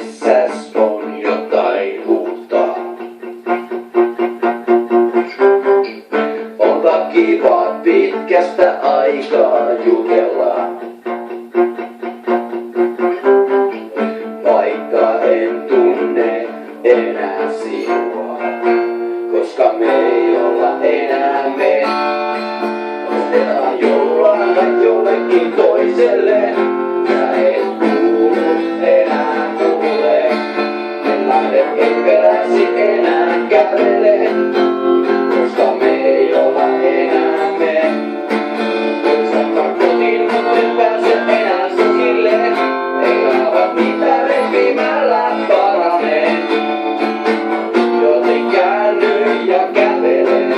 missäs on jotain uutta? Onpa kiva pitkästä aikaa jutella. Vaikka en tunne enää sinua, koska me ei olla enää me. Ostetaan jollain jollekin toiselle, sä et kuulu enää mulle. En lähde en peräsi enää kävele, koska me ei olla enää me. Saattaa kotiin, mutta en pääse enää susille. Ei raavat mitä repimällä paranee. Joten käänny ja kävele,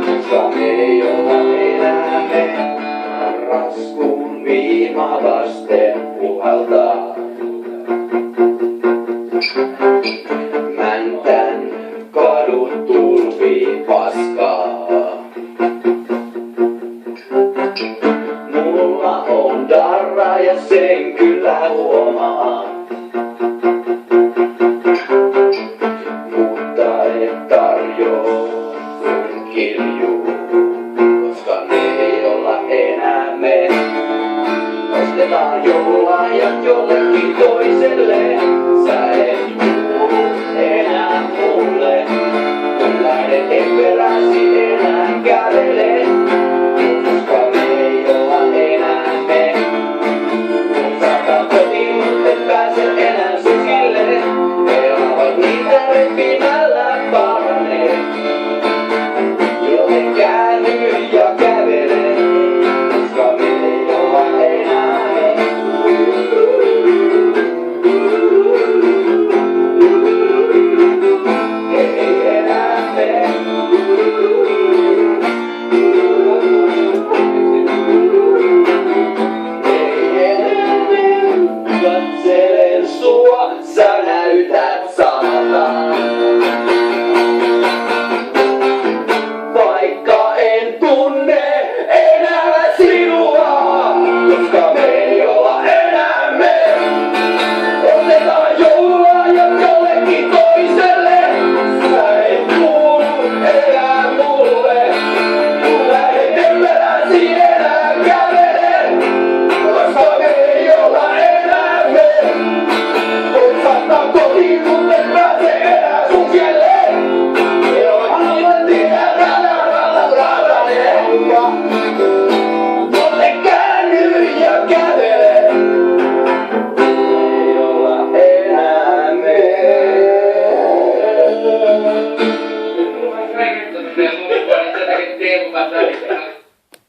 koska me ei olla enää me. Marraskuun viima vasten puhaltaa.